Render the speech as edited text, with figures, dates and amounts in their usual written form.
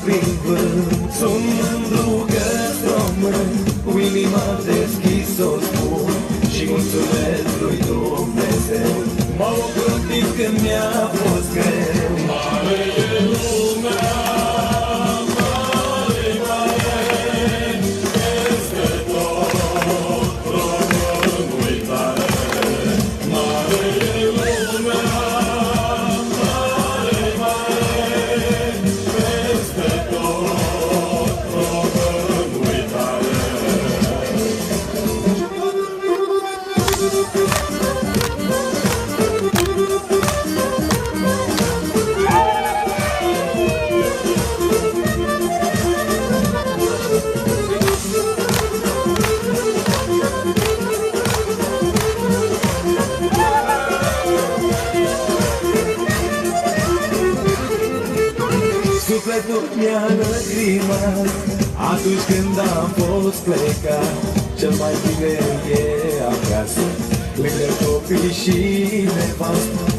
prin vânt. Sunt mândru că-ți român, cu inima deschis-o spun și mulțumesc lui Dumnezeu. M-a ocrotit când mi-a fost greu. Mare e lumea, mare, mare, peste tot românul tare. Mare e lumea, mare, mare, peste tot românul tare. Sufletul mi-a lăcrimat atunci când am fost plecat. Cel mai bine e acasă, lângă copii și nevastă.